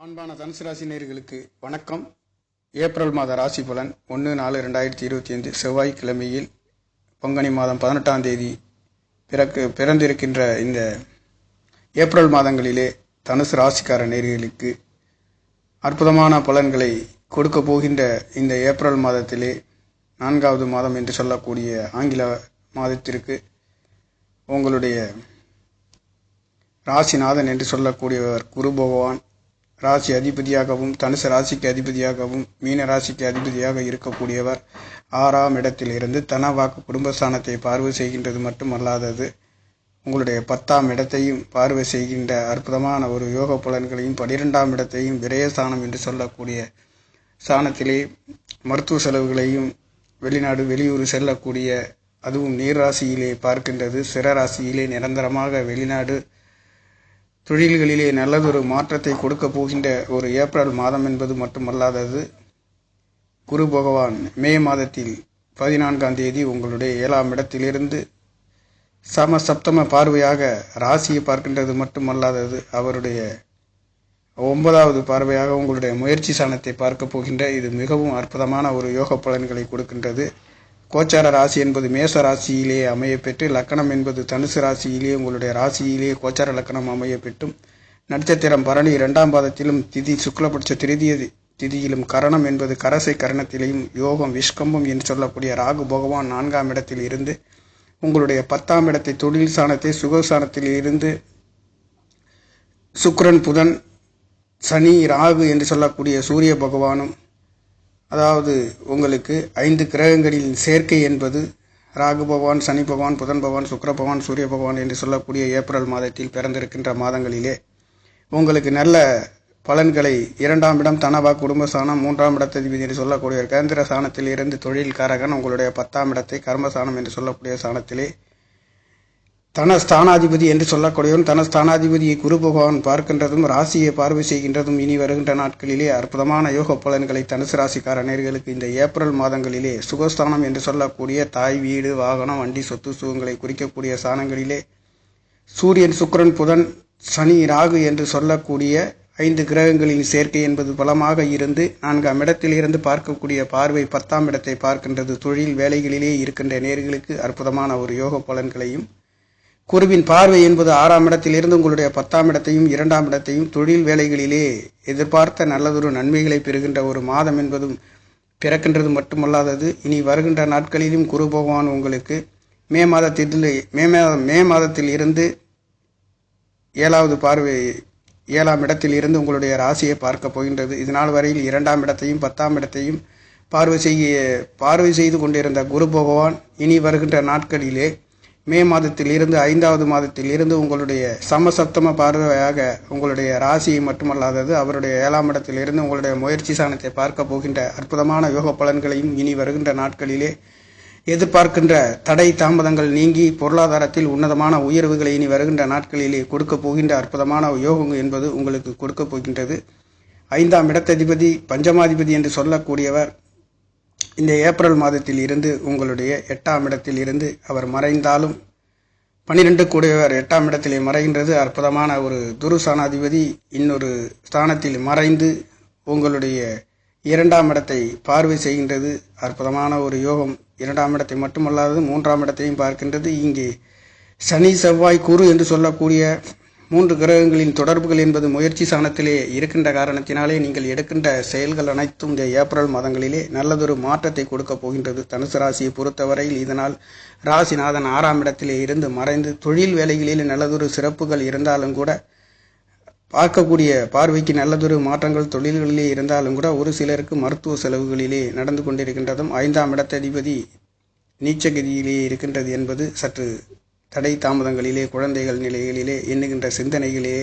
அன்பான தனுசு ராசி நேயர்களுக்கு வணக்கம். ஏப்ரல் மாத ராசி பலன் 1/4/2025 செவ்வாய்க்கிழமையில் பங்குனி மாதம் 18ஆம் தேதி பிறந்திருக்கின்ற இந்த ஏப்ரல் மாதங்களிலே தனுசு ராசிக்கார நேயர்களுக்கு அற்புதமான பலன்களை கொடுக்க போகின்ற இந்த ஏப்ரல் மாதத்திலே 4வது மாதம் என்று சொல்லக்கூடிய ஆங்கில மாதத்திற்கு உங்களுடைய ராசிநாதன் என்று சொல்லக்கூடியவர் குரு பகவான் ராசி அதிபதியாகவும் தனுசு ராசிக்கு அதிபதியாகவும் மீன ராசிக்கு அதிபதியாக இருக்கக்கூடியவர் 6ஆம் இடத்திலிருந்து தனவாக்கு குடும்பஸ்தானத்தை பார்வை செய்கின்றது மட்டுமல்லாதது உங்களுடைய 10ஆம் இடத்தையும் பார்வை செய்கின்ற அற்புதமான ஒரு யோக பலன்களையும் 12ஆம் இடத்தையும் விரயஸ்தானம் என்று சொல்லக்கூடிய ஸ்தானத்திலே மருத்துவ செலவுகளையும் வெளிநாடு வெளியூர் செல்லக்கூடிய அதுவும் நீர் ராசியிலே பார்க்கின்றது. சிற ராசியிலே நிரந்தரமாக வெளிநாடு தொழில்களிலே நல்லதொரு மாற்றத்தை கொடுக்க போகின்ற ஒரு ஏப்ரல் மாதம் என்பது மட்டுமல்லாதது குரு பகவான் மே மாதத்தில் 14ஆம் தேதி உங்களுடைய 7ஆம் இடத்திலிருந்து சப்தம பார்வையாக ராசியை பார்க்கின்றது மட்டுமல்லாதது அவருடைய 9வது பார்வையாக உங்களுடைய முயற்சி சாணத்தை பார்க்க போகின்ற இது மிகவும் அற்புதமான ஒரு யோக பலன்களை கொடுக்கின்றது. கோச்சார ராசி என்பது மேச ராசியிலே அமைய பெற்று லக்கணம் என்பது தனுசு ராசியிலே உங்களுடைய ராசியிலே கோச்சார லக்கணம் அமைய பெற்றும் நட்சத்திரம் பரணி 2ஆம் பாதத்திலும் திதி சுக்லபட்ச திருதிய திதியிலும் கரணம் என்பது கரசை கரணத்திலேயும் யோகம் விஷ்கம்பம் என்று சொல்லக்கூடிய ராகு பகவான் 4ஆம் இடத்தில் இருந்து உங்களுடைய 10ஆம் இடத்தை தொழில் சாணத்தை சுகசானத்தில் இருந்து சுக்கிரன் புதன் சனி ராகு என்று சொல்லக்கூடிய சூரிய பகவானும் அதாவது உங்களுக்கு 5 கிரகங்களின் சேர்க்கை என்பது ராகு பகவான் சனி பகவான் புதன் பகவான் சுக்கிர பகவான் சூரிய பகவான் என்று சொல்லக்கூடிய ஏப்ரல் மாதத்தில் பிறந்திருக்கின்ற மாதங்களிலே உங்களுக்கு நல்ல பலன்களை 2ஆம் இடம் தனவா குடும்பஸ்தானம் 3ஆம் இடத்ததிபதி என்று சொல்லக்கூடிய கேந்திர ஸ்தானத்தில் இருந்து தொழில் காரகன் உங்களுடைய 10ஆம் இடத்தை கர்மஸ்தானம் என்று சொல்லக்கூடிய ஸ்தானத்திலே தனஸ்தானாதிபதி என்று சொல்லக்கூடியவன் தனஸ்தானாதிபதியை குரு பகவான் பார்க்கின்றதும் ராசியை பார்வை செய்கின்றதும் இனி வருகின்ற நாட்களிலே அற்புதமான யோக பலன்களை தனுசு ராசிக்கார நேயர்களுக்கு இந்த ஏப்ரல் மாதங்களிலே சுகஸ்தானம் என்று சொல்லக்கூடிய தாய் வீடு வாகனம் வண்டி சொத்து சுகங்களை குறிக்கக்கூடிய ஸ்தானங்களிலே சூரியன் சுக்கிரன் புதன் சனி ராகு என்று சொல்லக்கூடிய 5 கிரகங்களின் சேர்க்கை என்பது பலமாக இருந்து 4ஆம் இடத்திலிருந்து பார்க்கக்கூடிய பார்வை 10ஆம் இடத்தை பார்க்கின்றது. தொழில் வேலைகளிலே இருக்கின்ற நேயர்களுக்கு அற்புதமான ஒரு யோக பலன்களையும் குருவின் பார்வை என்பது 6ஆம் இடத்திலிருந்து உங்களுடைய 10ஆம் இடத்தையும் 2ஆம் இடத்தையும் தொழில் வேலைகளிலே எதிர்பார்த்த நல்லதொரு நன்மைகளை பெறுகின்ற ஒரு மாதம் என்பதும் பிறக்கின்றது மட்டுமல்லாதது இனி வருகின்ற நாட்களிலும் குரு பகவான் உங்களுக்கு மே மாதத்தில் இருந்து 7வது பார்வை 7ஆம் இடத்தில் இருந்து உங்களுடைய ராசியை பார்க்க போகின்றது. இதனால் வரையில் 2ஆம் இடத்தையும் 10ஆம் இடத்தையும் பார்வை செய்து கொண்டிருந்த குரு பகவான் இனி வருகின்ற நாட்களிலே மே மாதத்தில் இருந்து 5வது மாதத்தில் இருந்து உங்களுடைய சமசப்தம பார்வையாக உங்களுடைய ராசியை மட்டுமல்லாதது அவருடைய 7ஆம் இடத்தில் இருந்து உங்களுடைய முயற்சி சாணத்தை பார்க்க போகின்ற அற்புதமான யோக பலன்களையும் இனி வருகின்ற நாட்களிலே எதிர்பார்க்கின்ற தடை தாமதங்கள் நீங்கி பொருளாதாரத்தில் உன்னதமான உயர்வுகளை இனி வருகின்ற நாட்களிலே கொடுக்க போகின்ற அற்புதமான யோகம் என்பது உங்களுக்கு கொடுக்க போகின்றது. 5ஆம் இடத்ததிபதி பஞ்சமாதிபதி என்று சொல்லக்கூடியவர் இந்த ஏப்ரல் மாதத்தில் இருந்து உங்களுடைய 8ஆம் இடத்தில் இருந்து அவர் மறைந்தாலும் 12 கூடியவர் 8ஆம் இடத்திலே மறைகின்றது. அற்புதமான ஒரு துருஸ்தானாதிபதி இன்னொரு ஸ்தானத்தில் மறைந்து உங்களுடைய 2ஆம் இடத்தை பார்வை செய்கின்றது. அற்புதமான ஒரு யோகம் 2ஆம் இடத்தை மட்டுமல்லாது 3ஆம் இடத்தையும் பார்க்கின்றது. இங்கே சனி செவ்வாய் குரு என்று சொல்லக்கூடிய 3 கிரகங்களின் தொடர்புகள் என்பது முயற்சி சாணத்திலே இருக்கின்ற காரணத்தினாலே நீங்கள் எடுக்கின்ற செயல்கள் அனைத்தும் இந்த ஏப்ரல் மாதங்களிலே நல்லதொரு மாற்றத்தை கொடுக்க போகின்றது. தனுசு ராசியை பொறுத்தவரையில் இதனால் ராசிநாதன் 6ஆம் இடத்திலே இருந்து மறைந்து தொழில் வேலைகளிலே நல்லதொரு சிறப்புகள் இருந்தாலும் கூட பார்க்கக்கூடிய பார்வைக்கு நல்லதொரு மாற்றங்கள் தொழில்களிலே இருந்தாலும் கூட ஒரு சிலருக்கு மருத்துவ செலவுகளிலே நடந்து கொண்டிருக்கின்றதும் 5ஆம் இடத்ததிபதி நீச்சகதியிலே இருக்கின்றது என்பது சற்று தடை தாமதங்களிலே குழந்தைகள் நிலைகளிலே எண்ணுகின்ற சிந்தனைகளிலே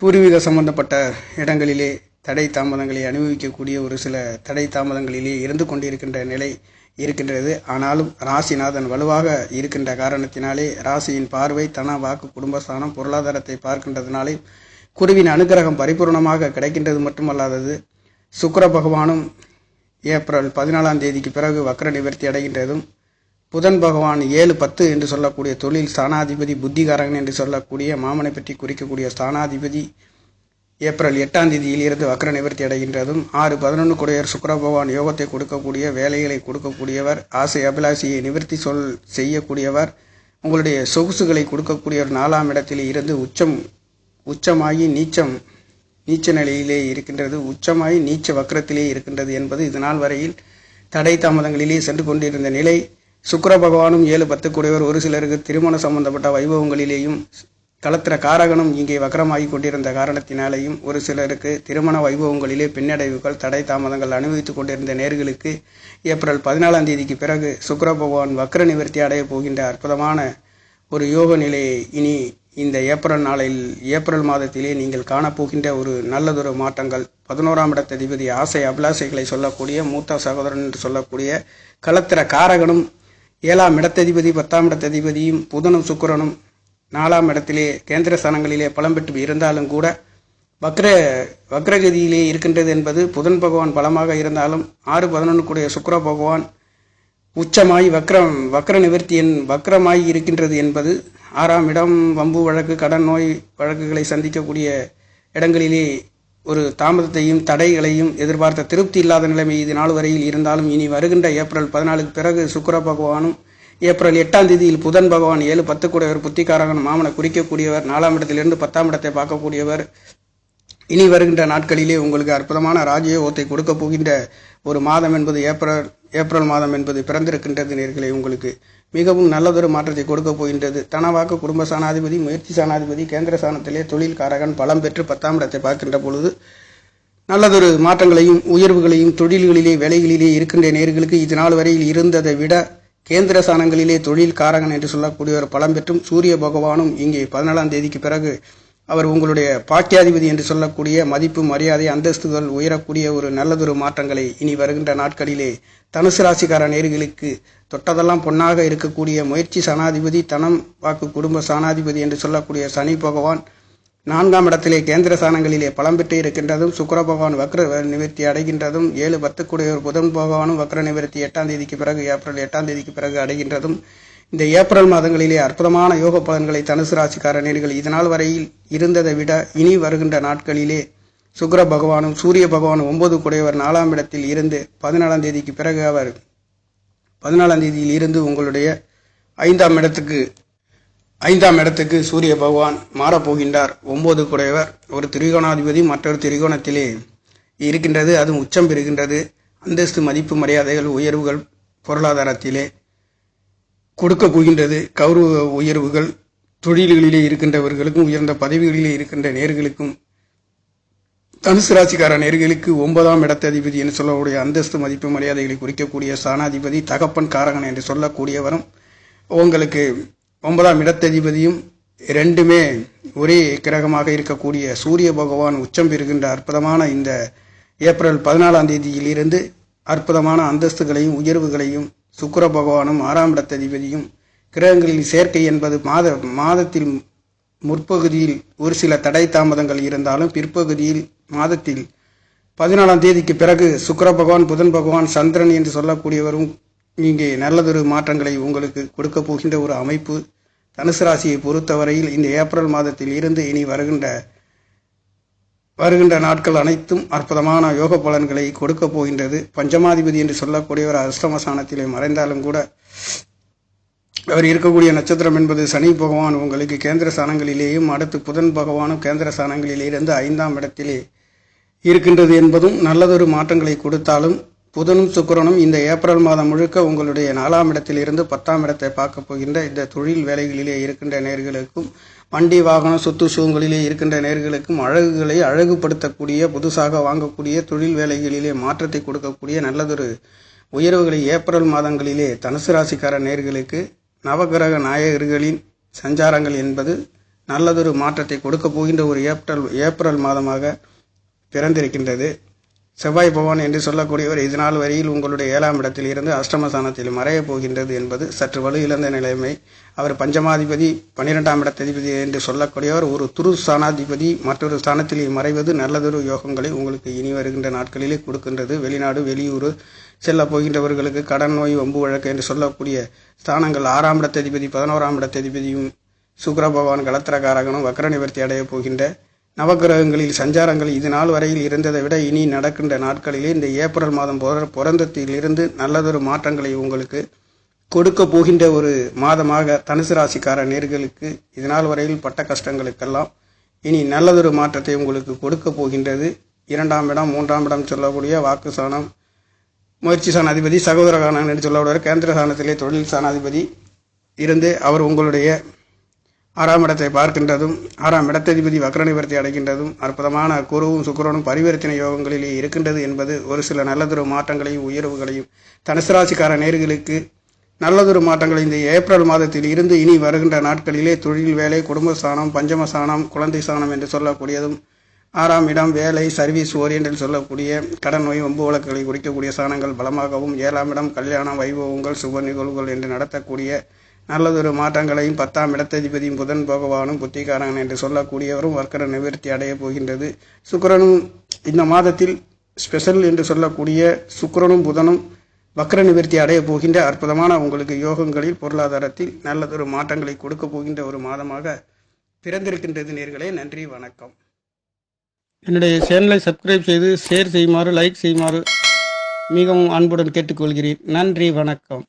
பூர்வீக சம்பந்தப்பட்ட இடங்களிலே தடை தாமதங்களை அனுபவிக்கக்கூடிய ஒரு சில தடை தாமதங்களிலே இருந்து கொண்டிருக்கின்ற நிலை இருக்கின்றது. ஆனாலும் ராசிநாதன் வலுவாக இருக்கின்ற காரணத்தினாலே ராசியின் பார்வை தன வாக்கு குடும்பஸ்தானம் பொருளாதாரத்தை பார்க்கின்றதுனாலே குருவின் அனுகிரகம் பரிபூர்ணமாக கிடைக்கின்றது மட்டுமல்லாதது சுக்கிர பகவானும் ஏப்ரல் 14ஆம் தேதிக்கு பிறகு வக்ர நிவர்த்தி அடைகின்றதும் புதன் பகவான் 7-10 என்று சொல்லக்கூடிய தொழில் ஸ்தானாதிபதி புத்திகாரகன் என்று சொல்லக்கூடிய மாமனை பற்றி குறிக்கக்கூடிய ஸ்தானாதிபதி ஏப்ரல் 8ஆம் தேதியில் இருந்து வக்ர நிவர்த்தி அடைகின்றதும் 6-11 குடையர் சுக்கிர பகவான் யோகத்தை கொடுக்கக்கூடிய, வேலைகளை கொடுக்கக்கூடியவர், ஆசை அபிலாஷையை நிவர்த்தி செய்யக்கூடியவர், உங்களுடைய சொகுசுகளை கொடுக்கக்கூடியவர் 4ஆம் இடத்திலே இருந்து உச்சமாகி நீச்ச நிலையிலே இருக்கின்றது, உச்சமாகி நீச்ச வக்ரத்திலே இருக்கின்றது என்பது இது நாள் வரையில் தடை தாமதங்களிலே சென்று கொண்டிருந்த நிலை. சுக்கிர பகவானும் 7-10 குடையவர் ஒரு சிலருக்கு திருமண சம்பந்தப்பட்ட வைபவங்களிலேயும் களத்திர காரகனும் இங்கே வக்ரமாகி கொண்டிருந்த காரணத்தினாலேயும் ஒரு சிலருக்கு திருமண வைபவங்களிலே பின்னடைவுகள், தடை தாமதங்கள் அனுபவித்துக் கொண்டிருந்த நேர்களுக்கு ஏப்ரல் 14ஆம் தேதிக்கு பிறகு சுக்கிர பகவான் வக்ர நிவர்த்தி அடைய போகின்ற அற்புதமான ஒரு யோக நிலையை இனி இந்த ஏப்ரல் மாதத்திலே நீங்கள் காணப்போகின்ற ஒரு நல்லதொரு மாற்றங்கள். 11ஆம் இடத்ததிபதி ஆசை அபிலாஷைகளை சொல்லக்கூடிய மூத்த சகோதரன் என்று சொல்லக்கூடிய களத்திர காரகனும் 7ஆம் இடத்ததிபதி 10ஆம் இடத்ததிபதியும் புதனும் சுக்கிரனும் 4ஆம் இடத்திலே கேந்திர ஸ்தானங்களிலே பலம் பெற்று இருந்தாலும் கூட வக்ரகதியிலே இருக்கின்றது என்பது புதன் பகவான் பலமாக இருந்தாலும் 6-11 கூடிய சுக்கிர பகவான் உச்சமாய் வக்ர நிவர்த்தியின் வக்ரமாய் இருக்கின்றது என்பது 6ஆம் இடம் வம்பு வழக்கு, கடன், நோய் வழக்குகளை சந்திக்கக்கூடிய இடங்களிலே ஒரு தாமதத்தையும் தடைகளையும் எதிர்பார்த்த திருப்தி இல்லாத நிலைமை இது நாள் வரையில் இருந்தாலும் இனி வருகின்ற ஏப்ரல் 14க்கு பிறகு சுக்கிர பகவானும் ஏப்ரல் 8ஆம் தேதியில் புதன் பகவான் 7-10 கூடியவர் புத்திகாரகன் மாமனை குறிக்கக்கூடியவர், 4ஆம் இடத்திலிருந்து 10ஆம் இடத்தை பார்க்கக்கூடியவர், இனி வருகின்ற நாட்களிலே உங்களுக்கு அற்புதமான ராஜயோகத்தை கொடுக்க போகின்ற ஒரு மாதம் என்பது ஏப்ரல் மாதம் என்பது பிறந்திருக்கின்றது நேர்களே. உங்களுக்கு மிகவும் நல்லதொரு மாற்றத்தை கொடுக்க போகின்றது. தனவாக்கு குடும்ப சாணாதிபதி, முயற்சி சாணாதிபதி, கேந்திர சாணத்திலே தொழில் காரகன் பலம் பெற்று 10ஆம் இடத்தை பார்க்கின்ற பொழுது நல்லதொரு மாற்றங்களையும் உயர்வுகளையும் தொழில்களிலே வேலைகளிலே இருக்கின்ற நேர்களுக்கு இது நாள் வரையில் இருந்ததை விட கேந்திர சாணங்களிலே தொழில் காரகன் என்று சொல்லக்கூடியவர் பலம் பெற்றும் சூரிய பகவானும் இங்கே 14ஆம் தேதிக்கு பிறகு அவர் உங்களுடைய பாக்கியாதிபதி என்று சொல்லக்கூடிய மதிப்பு, மரியாதை, அந்தஸ்துகள் உயரக்கூடிய ஒரு நல்லதொரு மாற்றங்களை இனி வருகின்ற நாட்களிலே தனுசு ராசிக்கார நேர்களுக்கு தொட்டதெல்லாம் பொன்னாக இருக்கக்கூடிய முயற்சி சாணாதிபதி, தனம் வாக்கு குடும்ப சாணாதிபதி என்று சொல்லக்கூடிய சனி பகவான் 4ஆம் இடத்திலே கேந்திர ஸ்தானங்களிலே பலம் பெற்று இருக்கின்றதும், சுக்கிர பகவான் வக்ர நிவர்த்தி அடைகின்றதும், 7-10 கூடியவர் புதன் பகவானும் வக்ர நிவர்த்தி 8ஆம் தேதிக்கு பிறகு ஏப்ரல் 8ஆம் தேதிக்கு பிறகு அடைகின்றதும், இந்த ஏப்ரல் மாதங்களிலே அற்புதமான யோக பலன்களை தனுசு ராசிக்கார நேர்கள் இதனால் வரையில் இருந்ததை விட இனி வருகின்ற நாட்களிலே சுக்கிர பகவானும் சூரிய பகவானும் 9 கூடியவர் 4ஆம் இடத்தில் இருந்து 14ஆம் தேதிக்கு பிறகு அவர் 14ஆம் தேதியில் இருந்து உங்களுடைய 5ஆம் இடத்துக்கு சூரிய பகவான் மாறப்போகின்றார். 9 கூடையவர் ஒரு திரிகோணாதிபதி மற்றொரு திரிகோணத்திலே இருக்கின்றது, அதுவும் உச்சம் பெறுகின்றது. அந்தஸ்து, மதிப்பு, மரியாதைகள், உயர்வுகள் பொருளாதாரத்திலே கொடுக்க போகின்றது. கௌரவ உயர்வுகள் தொழில்களிலே இருக்கின்றவர்களுக்கும் உயர்ந்த பதவிகளிலே இருக்கின்ற நேர்களுக்கும் தனுசு ராசிக்கார நேர்களுக்கு 9ஆம் இடத்ததிபதி என்று சொல்லக்கூடிய அந்தஸ்து, மதிப்பு, மரியாதைகளை குறிக்கக்கூடிய சாணாதிபதி, தகப்பன் காரகன் என்று சொல்லக்கூடியவரும் உங்களுக்கு 9ஆம் இடத்ததிபதியும் இரண்டுமே ஒரே கிரகமாக இருக்கக்கூடிய சூரிய பகவான் உச்சம் பெறுகின்ற அற்புதமான இந்த ஏப்ரல் 14ஆம் தேதியிலிருந்து அற்புதமான அந்தஸ்துகளையும் உயர்வுகளையும் சுக்கிர பகவானும் 6ஆம் இடத்ததிபதியும் கிரகங்களின் சேர்க்கை என்பது மாதத்தில் முற்பகுதியில் ஒரு சில தடை தாமதங்கள் இருந்தாலும் பிற்பகுதியில் மாதத்தில் 14ஆம் தேதிக்கு பிறகு சுக்கிர பகவான், புதன் பகவான், சந்திரன் என்று சொல்லக்கூடியவரும் இங்கே நல்லதொரு மாற்றங்களை உங்களுக்கு கொடுக்க போகின்ற ஒரு அமைப்பு. தனுசு ராசியை பொறுத்தவரையில் இந்த ஏப்ரல் மாதத்தில் இருந்து இனி வருகின்ற நாட்கள் அனைத்தும் அற்புதமான யோக பலன்களை கொடுக்க போகின்றது. பஞ்சமாதிபதி என்று சொல்லக்கூடியவர் அஷ்டமஸ்தானத்திலே மறைந்தாலும் கூட அவர் இருக்கக்கூடிய நட்சத்திரம் என்பது சனி பகவான் உங்களுக்கு கேந்திர ஸ்தானங்களிலேயும், அடுத்து புதன் பகவானும் கேந்திர ஸ்தானங்களிலிருந்து 5ஆம் இடத்திலே இருக்கின்றது என்பதும் நல்லதொரு மாற்றங்களை கொடுத்தாலும் புதனும் சுக்கிரனும் இந்த ஏப்ரல் மாதம் முழுக்க உங்களுடைய 4ஆம் இடத்திலிருந்து 10ஆம் இடத்தை பார்க்க போகின்ற இந்த தொழில் வேலைகளிலே இருக்கின்ற நேர்களுக்கும், வண்டி வாகனம் சொத்து சுகங்களிலே இருக்கின்ற நேர்களுக்கும் அழகுகளை அழகுபடுத்தக்கூடிய, புதுசாக வாங்கக்கூடிய தொழில் வேலைகளிலே மாற்றத்தை கொடுக்கக்கூடிய நல்லதொரு உயர்வுகளை ஏப்ரல் மாதங்களிலே தனுசு ராசிக்கார நேர்களுக்கு நவகிரக நாயகர்களின் சஞ்சாரங்கள் என்பது நல்லதொரு மாற்றத்தை கொடுக்க போகின்ற ஒரு ஏப்ரல் மாதமாக பிறந்திருக்கின்றது. செவ்வாய் பகவான் என்று சொல்லக்கூடியவர் இதனால் வரையில் உங்களுடைய 7ஆம் இடத்தில் இருந்து அஷ்டமஸ்தானத்தில் மறையப் போகின்றது என்பது சற்று வலு இழந்த நிலைமை. அவர் பஞ்சமாதிபதி 12ஆம் இடத்ததிபதி என்று சொல்லக்கூடியவர் ஒரு துரு ஸ்தானாதிபதி மற்றொரு ஸ்தானத்தில் மறைவது நல்லதொரு யோகங்களை உங்களுக்கு இனி வருகின்ற நாட்களிலே கொடுக்கின்றது. வெளிநாடு, வெளியூர் செல்ல போகின்றவர்களுக்கு கடன், நோய், வம்பு வழக்கு என்று சொல்லக்கூடிய ஸ்தானங்கள் 6ஆம் இடத்ததிபதி 11ஆம் இடத்ததிபதியும் சுக்கிர பகவான் களத்திரகாரகனும் வக்ர நிவர்த்தி அடைய போகின்ற நவகிரகங்களில் சஞ்சாரங்கள் இது நாள் வரையில் இருந்ததை விட இனி நடக்கின்ற நாட்களிலே இந்த ஏப்ரல் மாதம் பிறந்தத்திலிருந்து நல்லதொரு மாற்றங்களை உங்களுக்கு கொடுக்க போகின்ற ஒரு மாதமாக தனுசு ராசிக்கார நேர்களுக்கு இது நாள் வரையில் பட்ட கஷ்டங்களுக்கெல்லாம் இனி நல்லதொரு மாற்றத்தை உங்களுக்கு கொடுக்க போகின்றது. 2ஆம் இடம் 3ஆம் இடம் சொல்லக்கூடிய வாக்கு சாணம், முயற்சி சாணாதிபதி, சகோதரகானன் என்று சொல்லக்கூடிய கேந்திர சாணத்திலே தொழில் சாணாதிபதி இருந்து அவர் உங்களுடைய 6ஆம் இடத்தை பார்க்கின்றதும் 6ஆம் இடத்ததிபதி வக்ர நிவர்த்தி அடைகின்றதும் அற்புதமான குருவும் சுக்கிரனும் பரிவர்த்தனை யோகங்களிலே இருக்கின்றது என்பது ஒரு சில நல்லதொரு மாற்றங்களையும் உயர்வுகளையும் தனுசு ராசிக்கார நேர்களுக்கு நல்லதொரு மாற்றங்களை இந்த ஏப்ரல் மாதத்தில் இருந்து இனி வருகின்ற நாட்களிலே தொழில், வேலை, குடும்ப சாணம், பஞ்சம சாணம், குழந்தை சாணம் என்று சொல்லக்கூடியதும் 6ஆம் இடம் வேலை, சர்வீஸ் ஓரியன்ட் சொல்லக்கூடிய கடன், நோய், வம்பு வழக்குகளை குறிக்கக்கூடிய சாணங்கள் பலமாகவும் 7ஆம் இடம் கல்யாணம், வைபவங்கள், சுப நிகழ்வுகள் என்று நடத்தக்கூடிய நல்லதொரு மாற்றங்களையும் 10ஆம் இடத்ததிபதியும் புதன் பகவானும் புத்திகாரன் என்று சொல்லக்கூடியவரும் வர்க்கர நிவர்த்தி அடைய போகின்றது. சுக்கிரனும் இந்த மாதத்தில் ஸ்பெஷல் என்று சொல்லக்கூடிய சுக்கிரனும் புதனும் வக்ர நிவர்த்தி அடைய போகின்ற அற்புதமான உங்களுக்கு யோகங்களில் பொருளாதாரத்தில் நல்லதொரு மாற்றங்களை கொடுக்க போகின்ற ஒரு மாதமாக பிறந்திருக்கின்றது நேர்களே. நன்றி, வணக்கம். என்னுடைய சேனலை சப்ஸ்கிரைப் செய்து ஷேர் செய்யுமாறு, லைக் செய்யுமாறு மிகவும் அன்புடன் கேட்டுக்கொள்கிறேன். நன்றி, வணக்கம்.